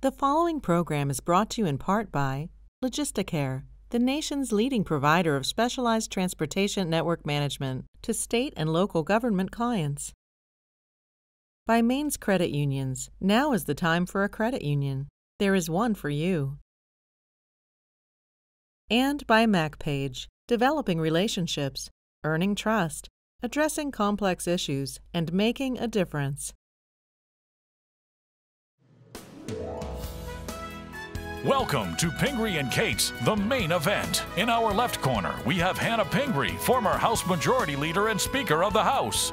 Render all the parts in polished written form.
The following program is brought to you in part by Logisticare, the nation's leading provider of specialized transportation network management to state and local government clients. By Maine's credit unions, now is the time for a credit union. There is one for you. And by MacPage, developing relationships, earning trust, addressing complex issues, and making a difference. Welcome to Pingree and Katz, the main event. In our left corner, we have Hannah Pingree, former House Majority Leader and Speaker of the House.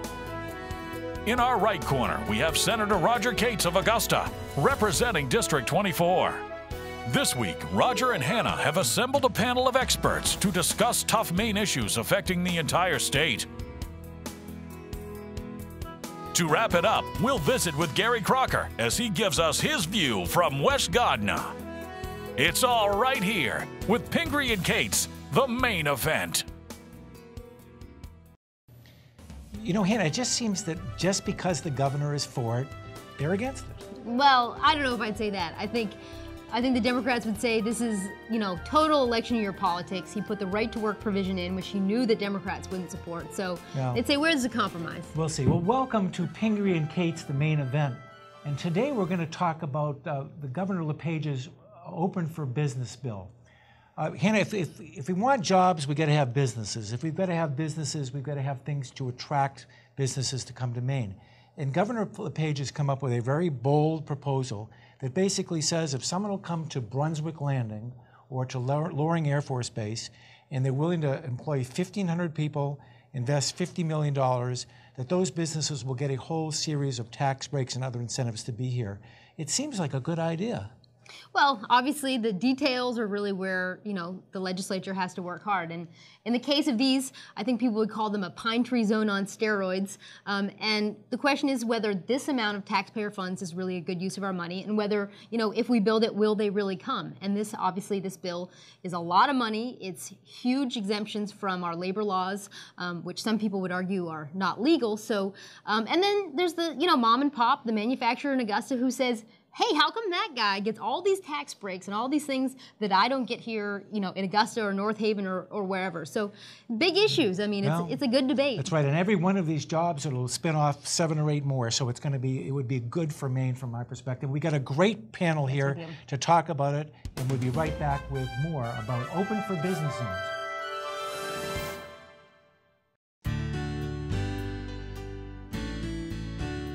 In our right corner, we have Senator Roger Katz of Augusta, representing District 24. This week, Roger and Hannah have assembled a panel of experts to discuss tough Maine issues affecting the entire state. To wrap it up, we'll visit with Gary Crocker as he gives us his view from West Gardner. It's all right here with Pingree and Katz, the main event. You know, Hannah, it just seems that just because the governor is for it, they're against it. Well, I don't know if I'd say that. I think the Democrats would say this is, total election year politics. He put the right to work provision in, which he knew that Democrats wouldn't support. So they'd say, where's the compromise? We'll see. Well, welcome to Pingree and Katz, the main event. And today we're going to talk about the Governor LePage's Open for Business bill. Hannah, if we want jobs, we got to have businesses. If we've got to have businesses, we've got to have things to attract businesses to come to Maine. And Governor LePage has come up with a very bold proposal that basically says if someone will come to Brunswick Landing or to Loring Air Force Base and they're willing to employ 1,500 people, invest $50 million, that those businesses will get a whole series of tax breaks and other incentives to be here. It seems like a good idea. Well, obviously the details are really where, the legislature has to work hard. And in the case of these, I think people would call them a pine tree zone on steroids. And the question is whether this amount of taxpayer funds is really a good use of our money and whether, if we build it, will they really come? And this bill is a lot of money. It's huge exemptions from our labor laws, which some people would argue are not legal. So, and then there's the, mom and pop, the manufacturer in Augusta who says, hey, how come that guy gets all these tax breaks and all these things that I don't get here, in Augusta or North Haven or wherever? So big issues. I mean, it's a good debate. That's right. And every one of these jobs, it'll spin off 7 or 8 more. So it would be good for Maine from my perspective. We got a great panel here to talk about it, and we'll be right back with more about Open for Business Zones.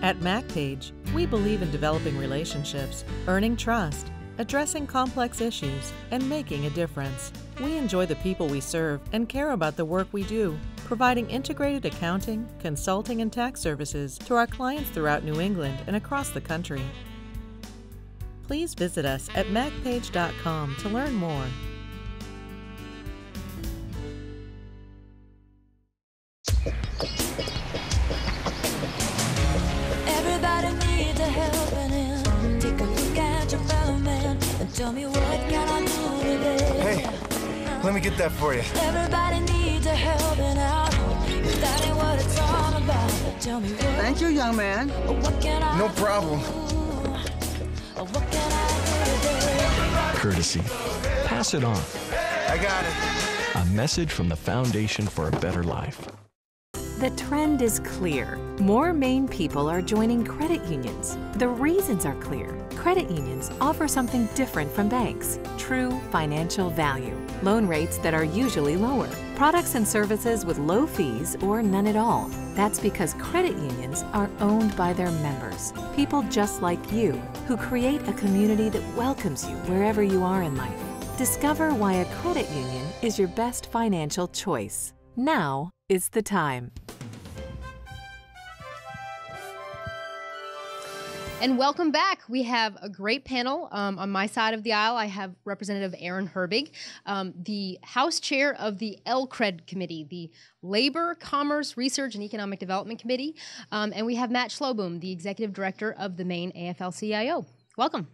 At MacPage, we believe in developing relationships, earning trust, addressing complex issues, and making a difference. We enjoy the people we serve and care about the work we do, providing integrated accounting, consulting, and tax services to our clients throughout New England and across the country. Please visit us at macpage.com to learn more. Tell me what can I do today? Hey, let me get that for you. Everybody needs a helping out. If that ain't what it's all about, tell me what. Thank you, young man. What can I No problem. What can I do today? Courtesy. Pass it on. I got it. A message from the Foundation for a Better Life. The trend is clear. More Maine people are joining credit unions. The reasons are clear. Credit unions offer something different from banks. True financial value. Loan rates that are usually lower. Products and services with low fees or none at all. That's because credit unions are owned by their members. People just like you, who create a community that welcomes you wherever you are in life. Discover why a credit union is your best financial choice. Now is the time. And welcome back. We have a great panel. On my side of the aisle, I have Representative Aaron Herbig, the House Chair of the LCRED Committee, the Labor, Commerce, Research, and Economic Development Committee. And we have Matt Schloboom, the Executive Director of the Maine AFL-CIO. Welcome.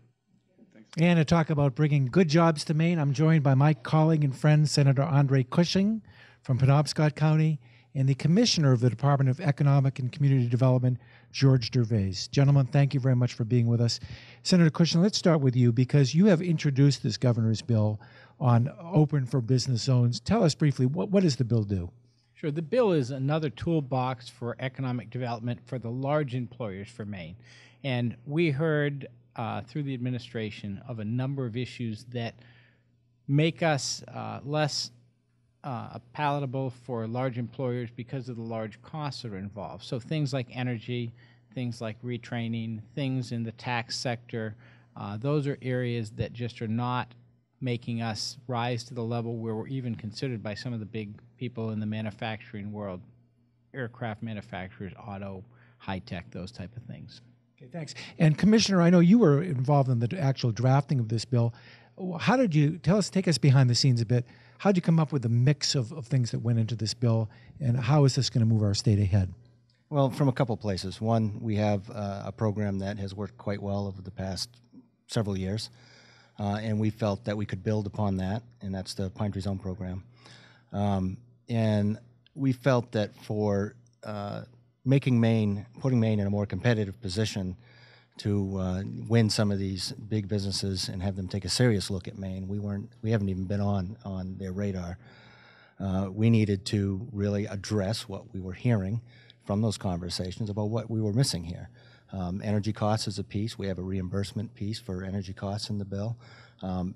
And to talk about bringing good jobs to Maine, I'm joined by my colleague and friend, Senator Andre Cushing from Penobscot County, and the Commissioner of the Department of Economic and Community Development, George Gervais. Gentlemen, thank you very much for being with us. Senator Cushing, let's start with you because you have introduced this governor's bill on open for business zones. Tell us briefly, what does the bill do? Sure. The bill is another toolbox for economic development for the large employers for Maine. And we heard through the administration of a number of issues that make us less palatable for large employers because of the large costs that are involved. So things like energy, things like retraining, things in the tax sector, those are areas that just are not making us rise to the level where we're even considered by some of the big people in the manufacturing world, aircraft manufacturers, auto, high-tech, those type of things. Okay, thanks. And Commissioner, I know you were involved in the actual drafting of this bill. How did you, take us behind the scenes a bit, how did you come up with the mix of things that went into this bill, and how is this going to move our state ahead? Well, from a couple places. One, we have a program that has worked quite well over the past several years. And we felt that we could build upon that, and that's the Pingree Zone program. And we felt that for putting Maine in a more competitive position to win some of these big businesses and have them take a serious look at Maine, we haven't even been on their radar. We needed to really address what we were hearing from those conversations about what we were missing here. Energy costs is a piece. We have a reimbursement piece for energy costs in the bill.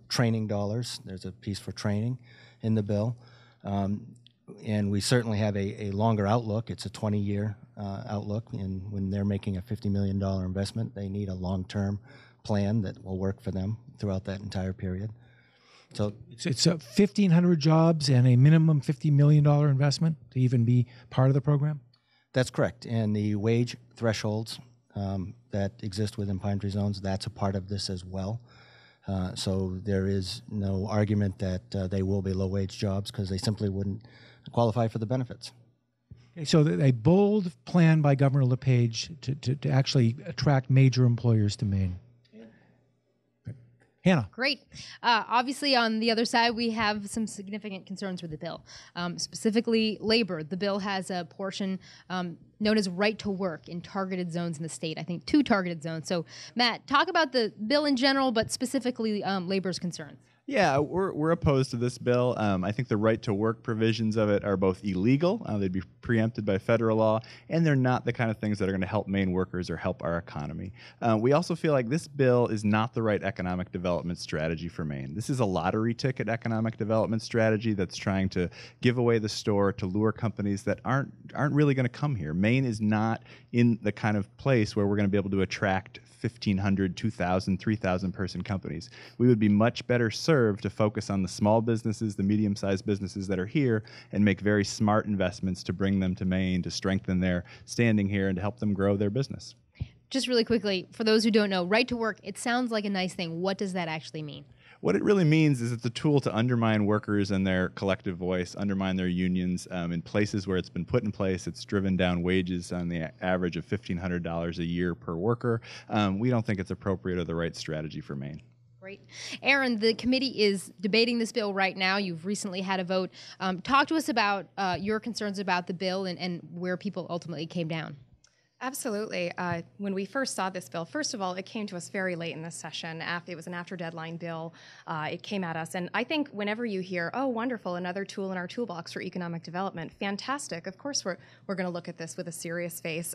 Training dollars, there's a piece for training in the bill. And we certainly have a longer outlook. It's a 20-year outlook. And when they're making a $50 million investment, they need a long-term plan that will work for them throughout that entire period. So it's 1,500 jobs and a minimum $50 million investment to even be part of the program? That's correct. And the wage thresholds that exist within Pingree zones, that's a part of this as well. So there is no argument that they will be low-wage jobs because they simply wouldn't qualify for the benefits. Okay, so a bold plan by Governor LePage to actually attract major employers to Maine. Hannah. Great. Obviously, on the other side, we have some significant concerns with the bill, specifically labor. The bill has a portion known as right to work in targeted zones in the state, I think 2 targeted zones. So, Matt, talk about the bill in general, but specifically labor's concerns. Yeah, we're opposed to this bill. I think the right to work provisions of it are both illegal, they'd be preempted by federal law, and they're not the kind of things that are going to help Maine workers or help our economy. We also feel like this bill is not the right economic development strategy for Maine. This is a lottery ticket economic development strategy that's trying to give away the store to lure companies that aren't really going to come here. Maine is not in the kind of place where we're going to be able to attract 1,500, 2,000, 3,000 person companies. We would be much better served to focus on the small businesses, the medium-sized businesses that are here, and make very smart investments to bring them to Maine, to strengthen their standing here, and to help them grow their business. Just really quickly, for those who don't know, right to work, it sounds like a nice thing. What does that actually mean? What it really means is it's a tool to undermine workers and their collective voice, undermine their unions. In places where it's been put in place, it's driven down wages on the average of $1,500 a year per worker. We don't think it's appropriate or the right strategy for Maine. Great. Aaron, the committee is debating this bill right now. You've recently had a vote. Talk to us about your concerns about the bill and where people ultimately came down. Absolutely. When we first saw this bill, first of all, it came to us very late in the session. It was an after-deadline bill. It came at us. And I think whenever you hear, oh, wonderful, another tool in our toolbox for economic development, fantastic. Of course, we're going to look at this with a serious face.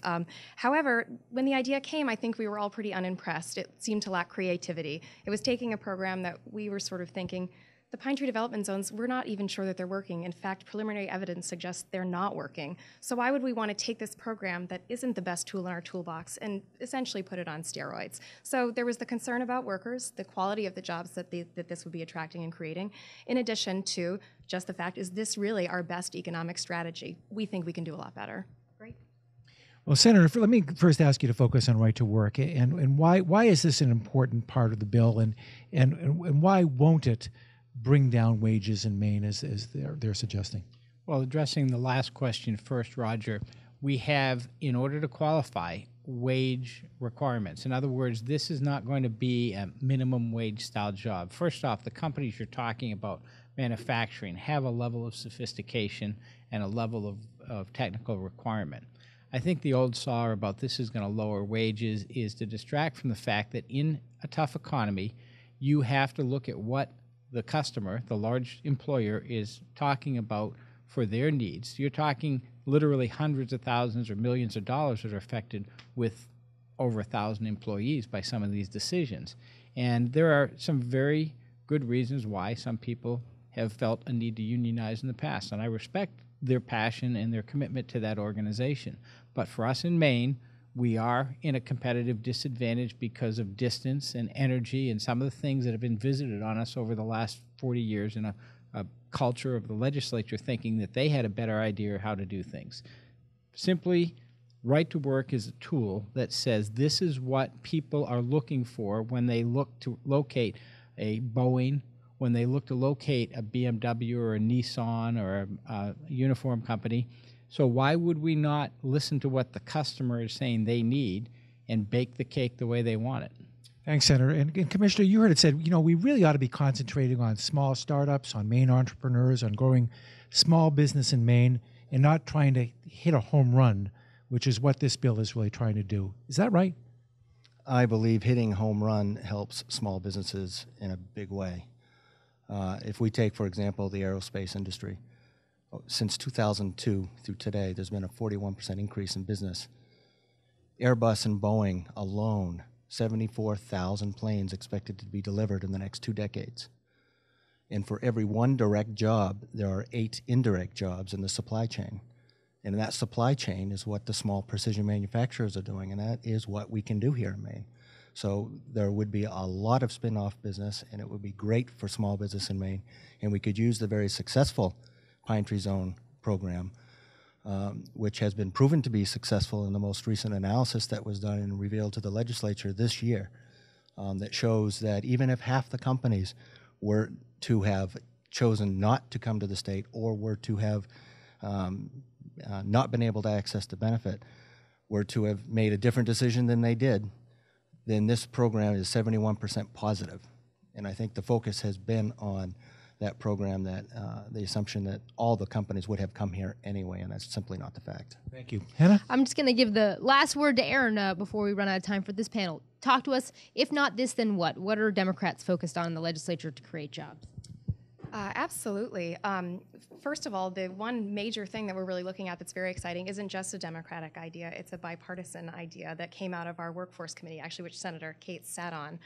However, when the idea came, I think we were all pretty unimpressed. It seemed to lack creativity. It was taking a program that we were sort of thinking, the Pine Tree Development Zones, we're not even sure that they're working. In fact, preliminary evidence suggests they're not working. So why would we want to take this program that isn't the best tool in our toolbox and essentially put it on steroids? So there was the concern about workers, the quality of the jobs that this would be attracting and creating, in addition to just the fact, is this really our best economic strategy? We think we can do a lot better. Great. Well, Senator, let me first ask you to focus on right to work, and why is this an important part of the bill, and why won't it bring down wages in Maine as they're suggesting? Well, addressing the last question first, Roger, we have, in order to qualify, wage requirements. In other words, this is not going to be a minimum wage style job. First off, the companies you're talking about manufacturing have a level of sophistication and a level of of technical requirement. I think the old saw about this is going to lower wages is to distract from the fact that in a tough economy, you have to look at what the customer, the large employer, is talking about for their needs. You're talking literally hundreds of thousands or millions of dollars that are affected with over 1,000 employees by some of these decisions. And there are some very good reasons why some people have felt a need to unionize in the past, and I respect their passion and their commitment to that organization. But for us in Maine, we are in a competitive disadvantage because of distance and energy and some of the things that have been visited on us over the last 40 years in a culture of the legislature thinking that they had a better idea of how to do things. Simply, right to work is a tool that says this is what people are looking for when they look to locate a Boeing, when they look to locate a BMW or a Nissan or a uniform company. So why would we not listen to what the customer is saying they need and bake the cake the way they want it? Thanks, Senator. And Commissioner, you heard it said, we really ought to be concentrating on small startups, on Maine entrepreneurs, on growing small business in Maine, and not trying to hit a home run, which is what this bill is really trying to do. Is that right? I believe hitting home run helps small businesses in a big way. If we take, for example, the aerospace industry, since 2002 through today, there's been a 41% increase in business. Airbus and Boeing alone, 74,000 planes expected to be delivered in the next 2 decades. And for every one direct job, there are 8 indirect jobs in the supply chain. And that supply chain is what the small precision manufacturers are doing, and that is what we can do here in Maine. So there would be a lot of spin-off business, and it would be great for small business in Maine. And we could use the very successful Pine Tree Zone program, which has been proven to be successful in the most recent analysis that was done and revealed to the legislature this year, that shows that even if half the companies were to have chosen not to come to the state or were to have not been able to access the benefit, were to have made a different decision than they did, then this program is 71% positive. And I think the focus has been on that program, that the assumption that all the companies would have come here anyway, and that's simply not the fact. Thank you. Hannah? I'm just going to give the last word to Aaron before we run out of time for this panel. Talk to us, if not this, then what? What are Democrats focused on in the legislature to create jobs? Absolutely. First of all, the one major thing that we're really looking at that's very exciting isn't just a Democratic idea, it's a bipartisan idea that came out of our workforce committee, actually, which Senator Katz sat on.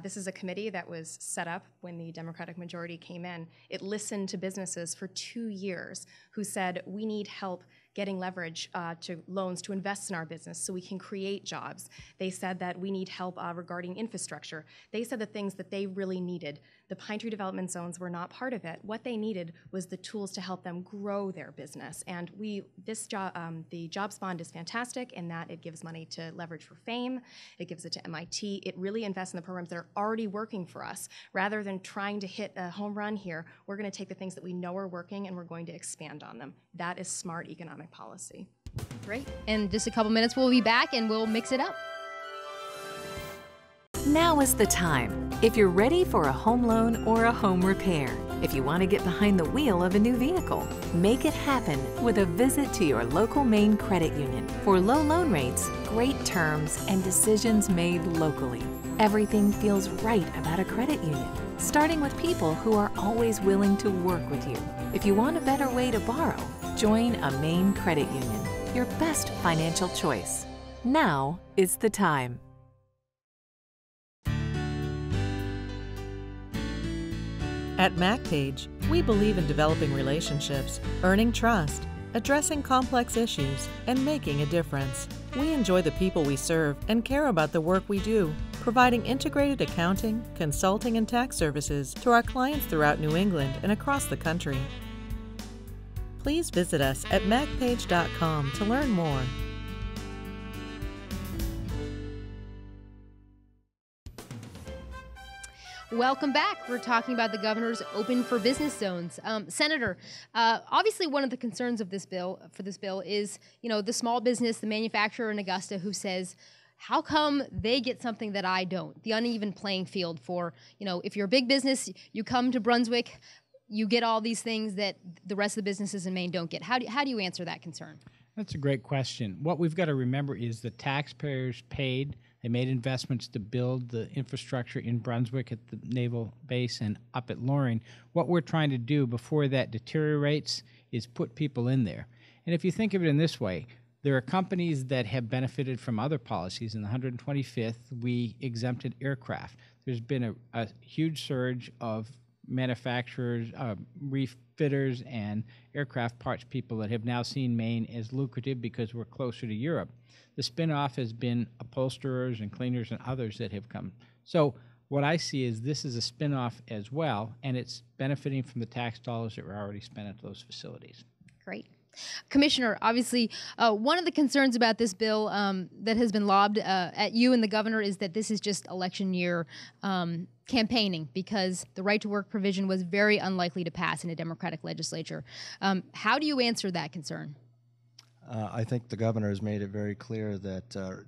This is a committee that was set up when the Democratic majority came in. It listened to businesses for 2 years who said, we need help getting leverage to loans to invest in our business so we can create jobs. They said that we need help regarding infrastructure. They said the things that they really needed. The Pine Tree Development Zones were not part of it. What they needed was the tools to help them grow their business. And the Jobs Bond is fantastic in that it gives money to Leverage for Fame. It gives it to MIT. It really invests in the programs that are already working for us. Rather than trying to hit a home run here, we're going to take the things that we know are working and we're going to expand on them. That is smart economic policy. Great. In just a couple minutes, we'll be back and we'll mix it up. Now is the time. If you're ready for a home loan or a home repair, if you want to get behind the wheel of a new vehicle, make it happen with a visit to your local Maine credit union. For low loan rates, great terms, and decisions made locally. Everything feels right about a credit union, starting with people who are always willing to work with you. If you want a better way to borrow, join a Maine credit union, your best financial choice. Now is the time. At MacPage, we believe in developing relationships, earning trust, addressing complex issues, and making a difference. We enjoy the people we serve and care about the work we do, providing integrated accounting, consulting, and tax services to our clients throughout New England and across the country. Please visit us at macpage.com to learn more. Welcome back. We're talking about the governor's open for business zones. Senator, obviously one of the concerns of this bill, is, the small business, the manufacturer in Augusta who says, how come they get something that I don't? The uneven playing field for, if you're a big business, you come to Brunswick, you get all these things that the rest of the businesses in Maine don't get. How do you answer that concern? That's a great question. What we've got to remember is the taxpayers paid. They made investments to build the infrastructure in Brunswick at the naval base and up at Loring. What we're trying to do before that deteriorates is put people in there. And if you think of it in this way, there are companies that have benefited from other policies. In the 125th, we exempted aircraft. There's been a huge surge of manufacturers, refitters, and aircraft parts people that have now seen Maine as lucrative because we're closer to Europe. The spin-off has been upholsterers and cleaners and others that have come. So what I see is this is a spin-off as well, and it's benefiting from the tax dollars that were already spent at those facilities. Great. Commissioner, obviously, one of the concerns about this bill that has been lobbed at you and the governor is that this is just election year campaigning because the right to work provision was very unlikely to pass in a Democratic legislature. How do you answer that concern? I think the governor has made it very clear that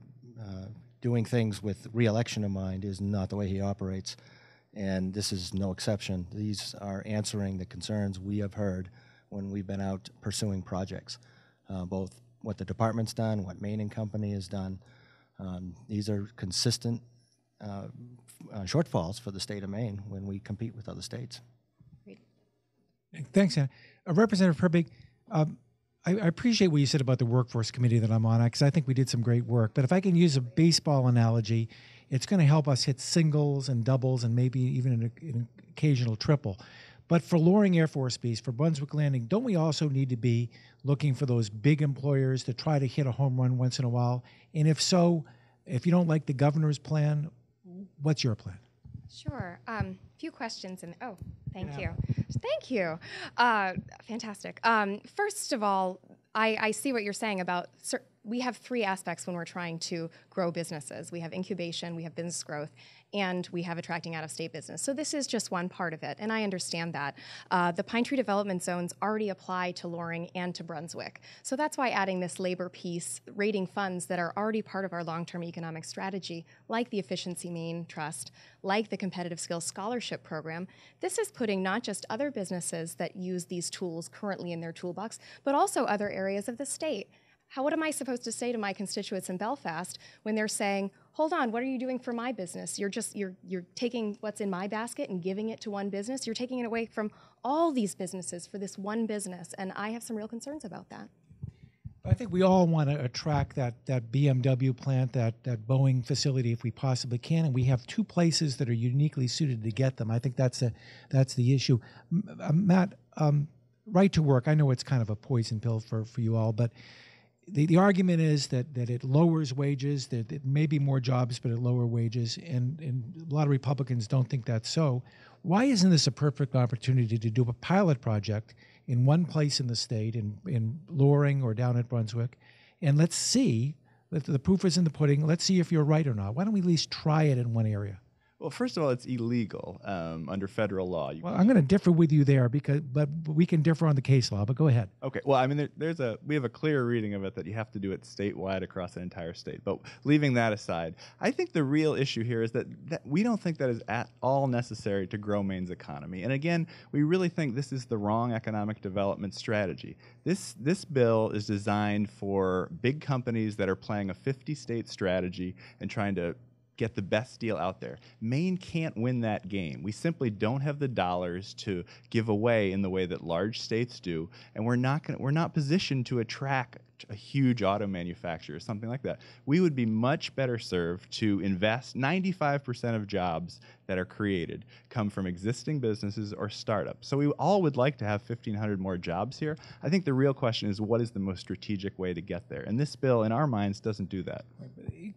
doing things with re-election in mind is not the way he operates, and this is no exception. These are answering the concerns we have heard when we've been out pursuing projects, both what the department's done, what Maine and Company has done. These are consistent shortfalls for the state of Maine when we compete with other states. Great. Thanks, Anna. Representative Herbig, I appreciate what you said about the workforce committee that I'm on, because I think we did some great work. But if I can use a baseball analogy, it's going to help us hit singles and doubles and maybe even an occasional triple. But for Loring Air Force Base, for Brunswick Landing, don't we also need to be looking for those big employers to try to hit a home run once in a while? And if so, if you don't like the governor's plan, what's your plan? Sure. Few questions and thank you. Thank you. Fantastic. First of all, I see what you're saying about we have three aspects when we're trying to grow businesses. We have incubation, we have business growth, and we have attracting out-of-state business. So this is just one part of it, and I understand that. The Pine Tree Development Zones already apply to Loring and to Brunswick. So that's why adding this labor piece, rating funds that are already part of our long-term economic strategy, like the Efficiency Maine Trust, like the Competitive Skills Scholarship Program, this is putting not just other businesses that use these tools currently in their toolbox, but also other areas of the state. What am I supposed to say to my constituents in Belfast when they're saying, hold on, what are you doing for my business? You're taking what's in my basket and giving it to one business. You're taking it away from all these businesses for this one business, and I have some real concerns about that. I think we all want to attract that BMW plant, that Boeing facility if we possibly can, and we have two places that are uniquely suited to get them. I think that's the issue. Matt, right to work, I know it's kind of a poison pill for you all, but the argument is that it lowers wages, that it may be more jobs, but at lower wages, and a lot of Republicans don't think that's so. Why isn't this a perfect opportunity to do a pilot project in one place in the state, in Loring or down at Brunswick, and let's see, the proof is in the pudding, let's see if you're right or not. Why don't we at least try it in one area? Well, first of all, it's illegal under federal law. Well, I'm going to differ with you there, but we can differ on the case law. But go ahead. Okay. Well, I mean, we have a clear reading of it that you have to do it statewide across an entire state. But leaving that aside, I think the real issue here is that we don't think that is at all necessary to grow Maine's economy. And again, we really think this is the wrong economic development strategy. This bill is designed for big companies that are playing a 50-state strategy and trying to get the best deal out there. Maine can't win that game. We simply don't have the dollars to give away in the way that large states do, and we're not positioned to attract a huge auto manufacturer or something like that. We would be much better served to invest. 95% of jobs that are created come from existing businesses or startups. So we all would like to have 1,500 more jobs here. I think the real question is, what is the most strategic way to get there? And this bill, in our minds, doesn't do that.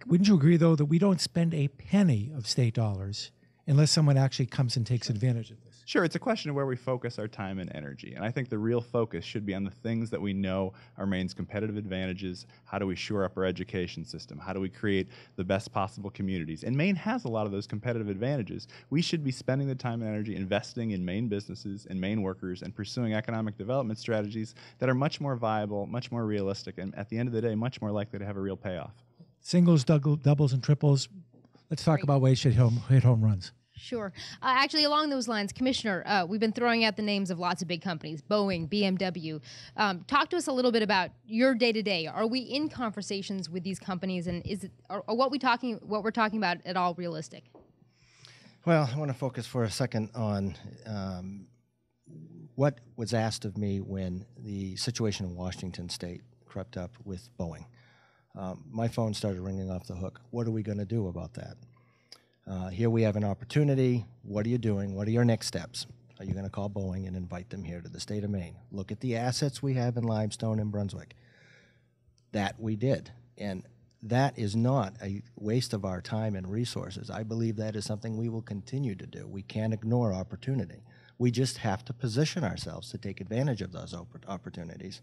Wouldn't you agree, though, that we don't spend a penny of state dollars unless someone actually comes and takes advantage of this? Sure, it's a question of where we focus our time and energy. And I think the real focus should be on the things that we know are Maine's competitive advantages. How do we shore up our education system? How do we create the best possible communities? And Maine has a lot of those competitive advantages. We should be spending the time and energy investing in Maine businesses and Maine workers and pursuing economic development strategies that are much more viable, much more realistic, and at the end of the day, much more likely to have a real payoff. Singles, doubles, and triples. Let's talk about ways to hit home runs. Sure. Actually, along those lines, Commissioner, we've been throwing out the names of lots of big companies, Boeing, BMW. Talk to us a little bit about your day-to-day. Are we in conversations with these companies, and is it, are what we're talking about at all realistic? Well, I want to focus for a second on what was asked of me when the situation in Washington State crept up with Boeing. My phone started ringing off the hook. What are we going to do about that? Here we have an opportunity. What are you doing? What are your next steps? Are you going to call Boeing and invite them here to the state of Maine? Look at the assets we have in Limestone and Brunswick. That we did. And that is not a waste of our time and resources. I believe that is something we will continue to do. We can't ignore opportunity. We just have to position ourselves to take advantage of those opportunities.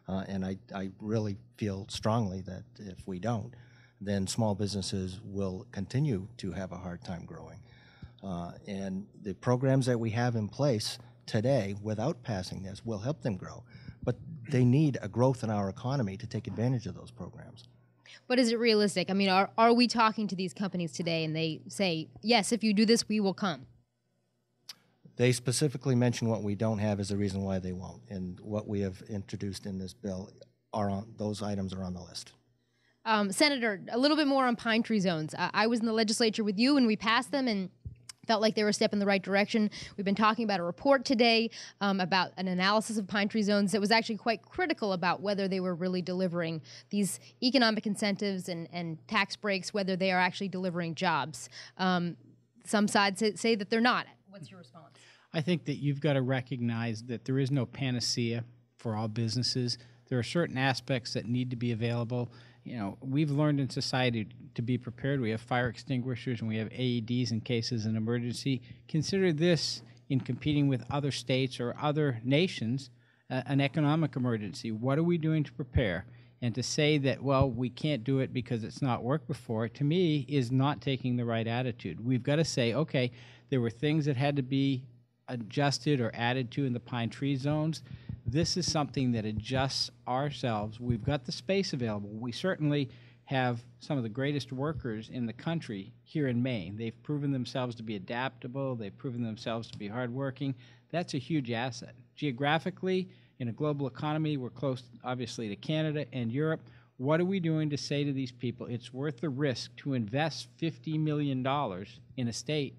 And I really feel strongly that if we don't, then small businesses will continue to have a hard time growing. And the programs that we have in place today, without passing this, will help them grow. But they need a growth in our economy to take advantage of those programs. But is it realistic? I mean, are we talking to these companies today and they say, yes, if you do this, we will come? They specifically mention what we don't have as a reason why they won't. And what we have introduced in this bill, those items are on the list. Senator, a little bit more on pine tree zones. I was in the legislature with you and we passed them and felt like they were a step in the right direction. We've been talking about a report today about an analysis of pine tree zones that was actually quite critical about whether they were really delivering these economic incentives and tax breaks, whether they are actually delivering jobs. Some sides say that they're not. What's your response? I think that you've got to recognize that there is no panacea for all businesses. There are certain aspects that need to be available. You know, we've learned in society to be prepared. We have fire extinguishers and we have AEDs in cases of emergency. Consider this in competing with other states or other nations, an economic emergency. What are we doing to prepare? And to say that, well, we can't do it because it's not worked before, to me, is not taking the right attitude. We've got to say, okay, there were things that had to be adjusted or added to in the pine tree zones. This is something that adjusts ourselves. We've got the space available. We certainly have some of the greatest workers in the country here in Maine. They've proven themselves to be adaptable. They've proven themselves to be hardworking. That's a huge asset. Geographically, in a global economy, we're close, obviously, to Canada and Europe. What are we doing to say to these people, it's worth the risk to invest $50 million in a state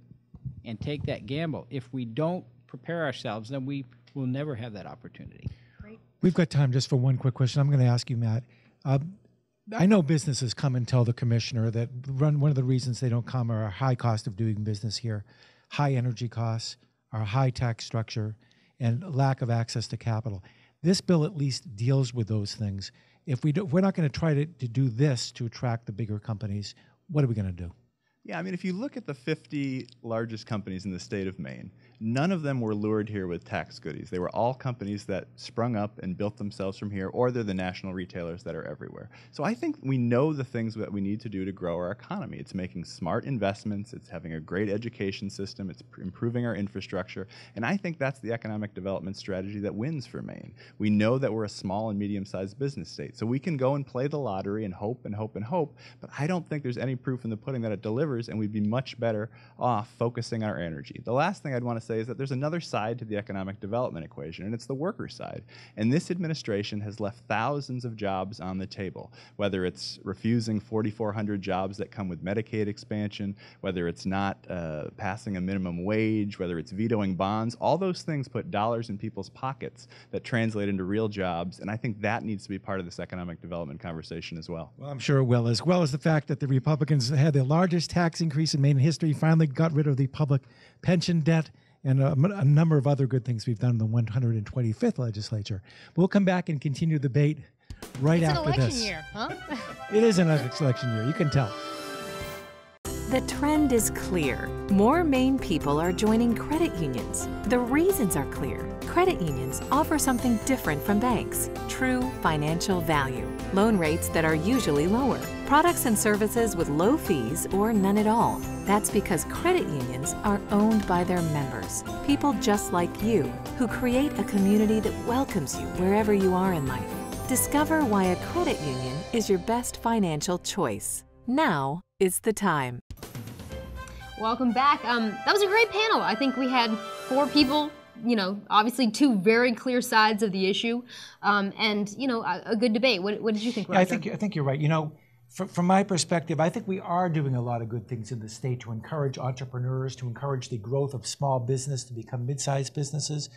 and take that gamble? If we don't prepare ourselves, then we will never have that opportunity. Great. We've got time just for one quick question. I'm going to ask you, Matt. I know businesses come and tell the commissioner that one of the reasons they don't come are a high cost of doing business here, high energy costs, our high tax structure, and lack of access to capital. This bill at least deals with those things. If we're not going to try to do this to attract the bigger companies, what are we going to do? Yeah, I mean, if you look at the 50 largest companies in the state of Maine, none of them were lured here with tax goodies. They were all companies that sprung up and built themselves from here, or they're the national retailers that are everywhere. So I think we know the things that we need to do to grow our economy. It's making smart investments, it's having a great education system, it's improving our infrastructure, and I think that's the economic development strategy that wins for Maine. We know that we're a small and medium-sized business state, so we can go and play the lottery and hope and hope and hope, but I don't think there's any proof in the pudding that it delivers, and we'd be much better off focusing our energy. The last thing I'd want to say is that there's another side to the economic development equation, and it's the worker side. And this administration has left thousands of jobs on the table, whether it's refusing 4,400 jobs that come with Medicaid expansion, whether it's not passing a minimum wage, whether it's vetoing bonds. All those things put dollars in people's pockets that translate into real jobs, and I think that needs to be part of this economic development conversation as well. Well, I'm sure it will, as well as the fact that the Republicans had the largest tax increase in Maine history, finally got rid of the public pension debt, and a number of other good things we've done in the 125th legislature. We'll come back and continue the debate right after this. It's an election year, huh? It is an election year, you can tell. The trend is clear. More Maine people are joining credit unions. The reasons are clear. Credit unions offer something different from banks: true financial value, loan rates that are usually lower, products and services with low fees or none at all. That's because credit unions are owned by their members, people just like you, who create a community that welcomes you wherever you are in life. Discover why a credit union is your best financial choice. Now is the time. Welcome back. That was a great panel. I think we had 4 people, obviously 2 very clear sides of the issue, and, a good debate. What did you think, Roger? Yeah, I think you're right. From my perspective, I think we are doing a lot of good things in the state to encourage entrepreneurs, to encourage the growth of small business to become mid-sized businesses.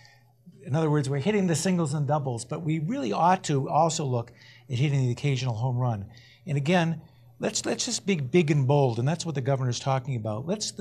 In other words, we're hitting the singles and doubles, but we really ought to also look at hitting the occasional home run. And again, let's just be big and bold, and that's what the governor's talking about. Let's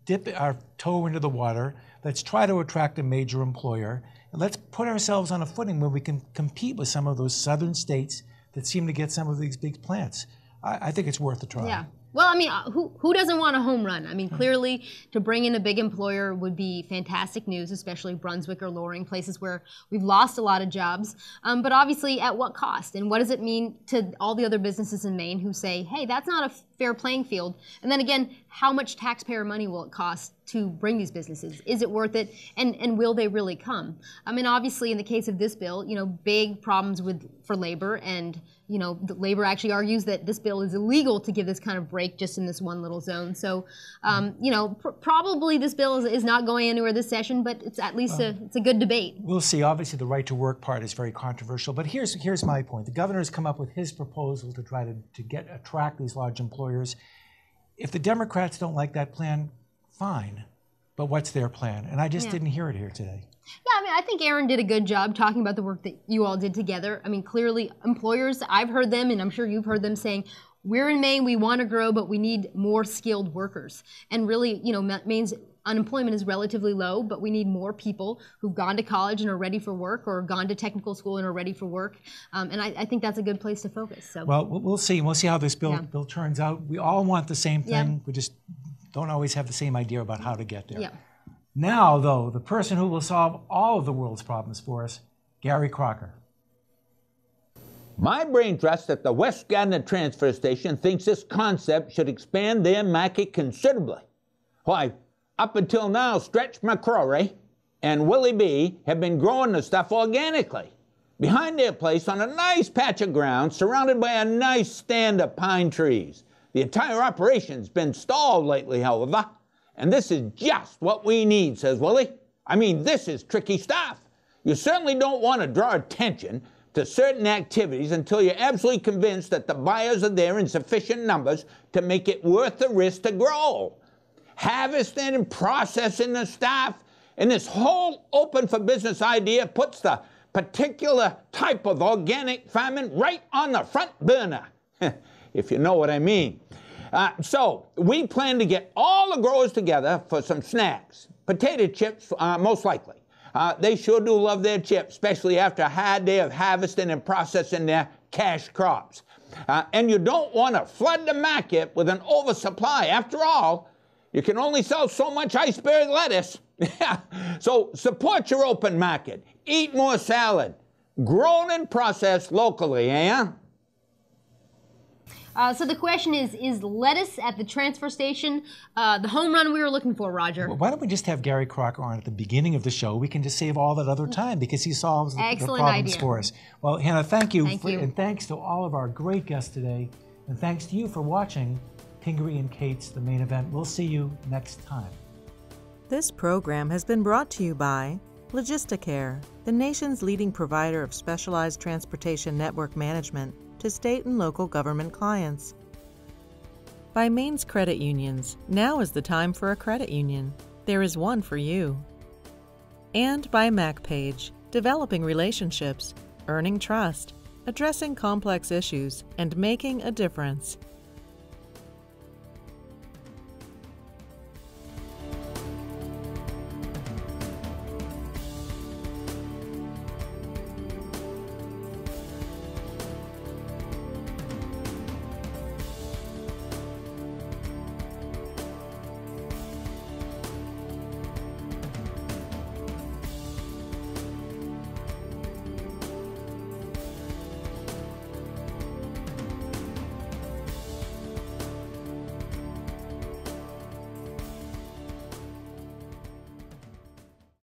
dip our toe into the water. Let's try to attract a major employer, and let's put ourselves on a footing where we can compete with some of those southern states that seem to get some of these big plants. I think it's worth a try. Yeah. Well, I mean, who doesn't want a home run? I mean, clearly, to bring in a big employer would be fantastic news, especially Brunswick or Loring, places where we've lost a lot of jobs. But obviously, at what cost? And what does it mean to all the other businesses in Maine who say, hey, that's not a fair playing field? And then again, how much taxpayer money will it cost to bring these businesses? Is it worth it? And will they really come? I mean, obviously, in the case of this bill, big problems for labor, and the labor actually argues that this bill is illegal to give this kind of break just in this one little zone. So, probably this bill is not going anywhere this session, but it's at least it's a good debate. We'll see. Obviously, the right to work part is very controversial, but here's my point. The governor has come up with his proposal to try to attract these large employers. If the Democrats don't like that plan, fine. But what's their plan? And I just didn't hear it here today. Yeah, I mean, I think Aaron did a good job talking about the work that you all did together. I mean, clearly, employers, I've heard them, and I'm sure you've heard them saying, we're in Maine, we want to grow, but we need more skilled workers. And really, Maine's unemployment is relatively low, but we need more people who've gone to college and are ready for work, or gone to technical school and are ready for work. And I think that's a good place to focus. So. Well, we'll see. We'll see how this bill turns out. We all want the same thing. We just don't always have the same idea about how to get there. Yeah. Now, though, the person who will solve all of the world's problems for us, Gary Crocker. My brain trust at the West Gardner Transfer Station thinks this concept should expand their market considerably. Why, up until now, Stretch McCrory and Willie B have been growing the stuff organically behind their place on a nice patch of ground surrounded by a nice stand of pine trees. The entire operation's been stalled lately, however, and this is just what we need, says Willie. I mean, this is tricky stuff. You certainly don't want to draw attention to certain activities until you're absolutely convinced that the buyers are there in sufficient numbers to make it worth the risk to grow. Harvesting and processing the stuff, and this whole open for business idea puts the particular type of organic farming right on the front burner, if you know what I mean. So we plan to get all the growers together for some snacks. Potato chips, most likely. They sure do love their chips, especially after a hard day of harvesting and processing their cash crops. And you don't want to flood the market with an oversupply. After all, you can only sell so much iceberg lettuce. So support your open market. Eat more salad. Grown and processed locally, eh? So the question is lettuce at the transfer station the home run we were looking for, Roger? Well, why don't we just have Gary Crocker on at the beginning of the show? We can just save all that other time because he solves the problems for us. Well, Hannah, thank you. And thanks to all of our great guests today. And thanks to you for watching Pingree and Katz, the Maine event. We'll see you next time. This program has been brought to you by Logisticare, the nation's leading provider of specialized transportation network management to state and local government clients. By Maine's credit unions, now is the time for a credit union. There is one for you. And by MacPage, developing relationships, earning trust, addressing complex issues, and making a difference.